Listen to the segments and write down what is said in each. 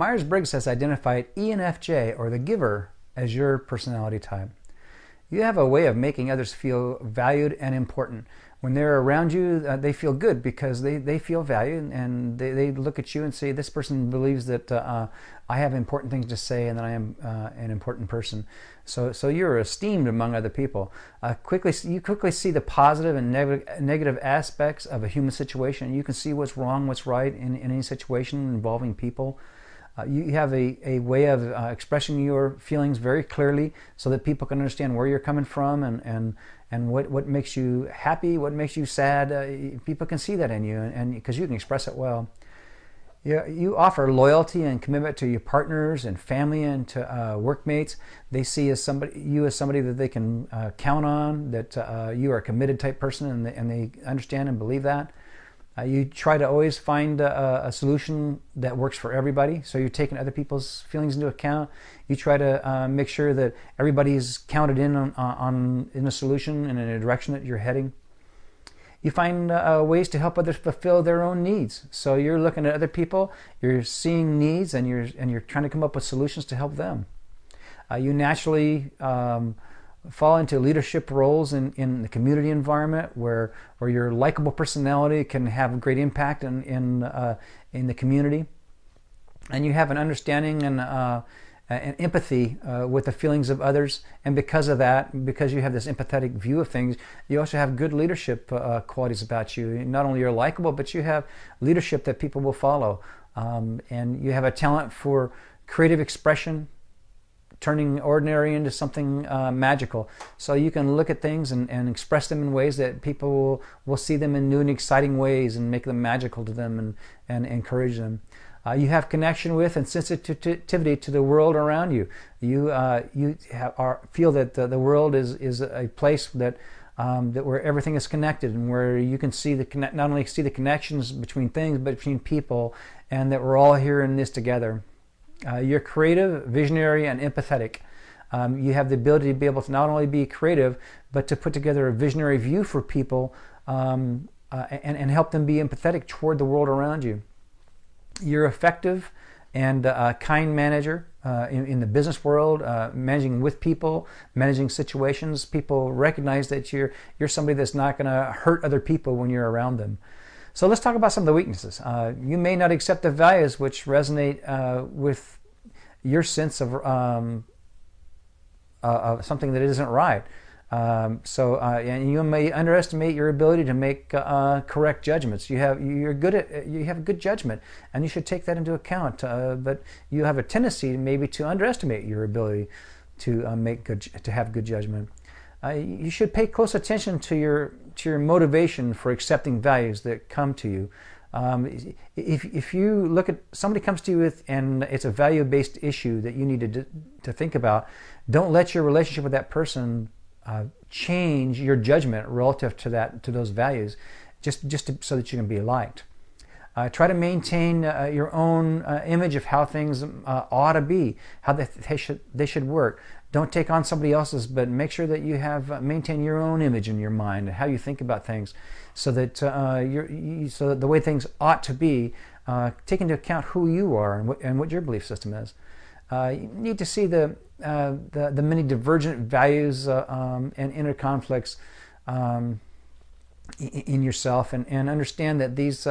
Myers-Briggs has identified ENFJ, or the giver, as your personality type. You have a way of making others feel valued and important. When they're around you, they feel good because they feel valued, and they look at you and say, this person believes that I have important things to say and that I am an important person. So you're esteemed among other people. You quickly see the positive and negative aspects of a human situation. You can see what's wrong, what's right in any situation involving people. You have a way of expressing your feelings very clearly so that people can understand where you're coming from and what makes you happy, what makes you sad. People can see that in you, and because you can express it well. You offer loyalty and commitment to your partners and family and to workmates. They see you as somebody that they can count on, that you are a committed type person, and they understand and believe that. You try to always find a solution that works for everybody, so you're taking other people's feelings into account. You try to make sure that everybody's counted in in a solution and in a direction that you're heading. You find ways to help others fulfill their own needs. So you're looking at other people, you're seeing needs, and you're trying to come up with solutions to help them. You naturally fall into leadership roles in the community environment where your likable personality can have a great impact in the community, and you have an understanding and empathy with the feelings of others. And because of that, because you have this empathetic view of things, you also have good leadership qualities about you. Not only you're likable, but you have leadership that people will follow, and you have a talent for creative expression, turning ordinary into something magical. So you can look at things and express them in ways that people will see them in new and exciting ways and make them magical to them and encourage them. You have connection with and sensitivity to the world around you. You feel that the world is a place that where everything is connected, and where you can see not only see the connections between things but between people, and that we're all here in this together. You're creative, visionary, and empathetic. You have the ability to be able to not only be creative, but to put together a visionary view for people and help them be empathetic toward the world around you. You're effective and a kind manager in the business world, managing with people, managing situations. People recognize that you're somebody that's not going to hurt other people when you're around them. So let's talk about some of the weaknesses. You may not accept the values which resonate with your sense of something that isn't right. And you may underestimate your ability to make correct judgments. You have good judgment, and you should take that into account. But you have a tendency maybe to underestimate your ability to have good judgment. You should pay close attention to your motivation for accepting values that come to you. If you look at somebody comes to you with, and it's a value-based issue that you need to think about, don't let your relationship with that person change your judgment relative to those values, so that you can be liked. Try to maintain your own image of how things ought to be, how they should work. Don't take on somebody else's, but make sure that you maintain your own image in your mind, how you think about things, so that so that the way things ought to be, take into account who you are and what your belief system is. You need to see the many divergent values and inner conflicts in yourself, and understand that these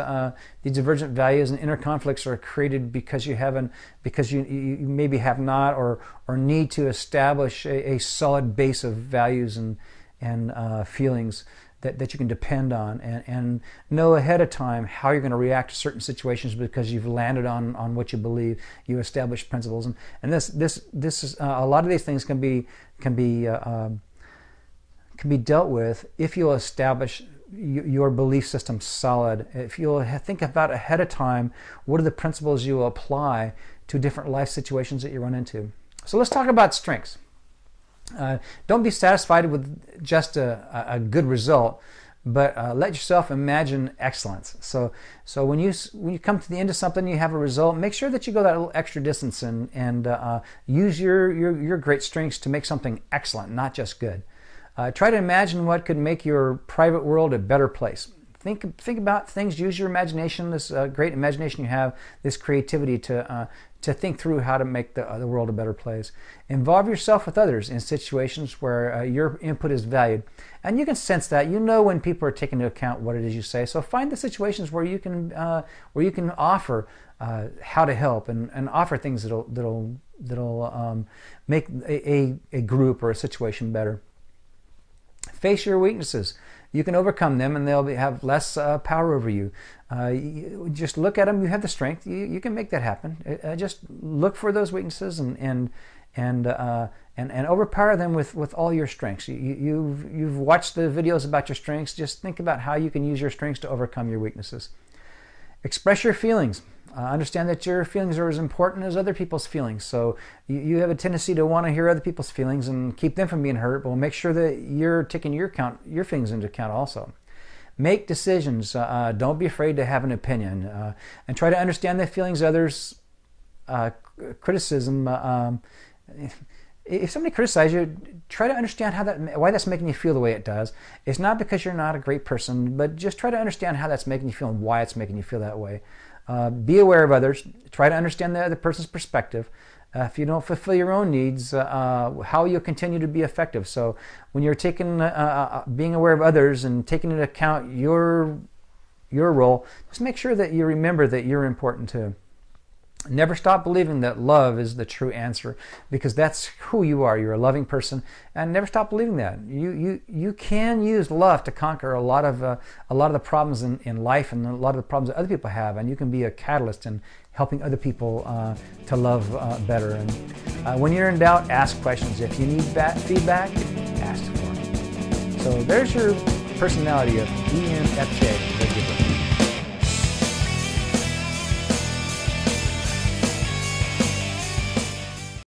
divergent values and inner conflicts are created because you maybe have not or need to establish a solid base of values and feelings that you can depend on, and know ahead of time how you're going to react to certain situations because you've landed on what you believe. You establish principles, and this is a lot of these things can be dealt with if you'll establish your belief system solid. If you'll think about ahead of time, what are the principles you will apply to different life situations that you run into. So let's talk about strengths. Don't be satisfied with just a good result, but let yourself imagine excellence. So when you come to the end of something, you have a result, make sure that you go that little extra distance and use your great strengths to make something excellent, not just good. Try to imagine what could make your private world a better place. Think about things. Use your imagination, this great imagination you have, this creativity to think through how to make the world a better place. Involve yourself with others in situations where your input is valued. And you can sense that. You know when people are taking into account what it is you say. So find the situations where you can offer how to help and offer things that'll make a group or a situation better. Face your weaknesses. You can overcome them, and they'll have less power over you. Just look at them. You have the strength. You can make that happen. Just look for those weaknesses and overpower them with all your strengths. You've watched the videos about your strengths. Just think about how you can use your strengths to overcome your weaknesses. Express your feelings. Understand that your feelings are as important as other people's feelings. So you have a tendency to want to hear other people's feelings and keep them from being hurt, but make sure that you're taking your feelings into account also. Make decisions. Don't be afraid to have an opinion, and try to understand the feelings of others. Criticism. If somebody criticizes you, try to understand why that's making you feel the way it does. It's not because you're not a great person, but just try to understand how that's making you feel and why it's making you feel that way. Be aware of others. Try to understand the other person's perspective. If you don't fulfill your own needs, how you'll continue to be effective. So when you're being aware of others and taking into account your role, just make sure that you remember that you're important too. Never stop believing that love is the true answer, because that's who you are. You're a loving person, and never stop believing that. You can use love to conquer a lot of the problems in life and a lot of the problems that other people have, and you can be a catalyst in helping other people to love better. And when you're in doubt, ask questions. If you need feedback, ask for it. So there's your personality of ENFJ.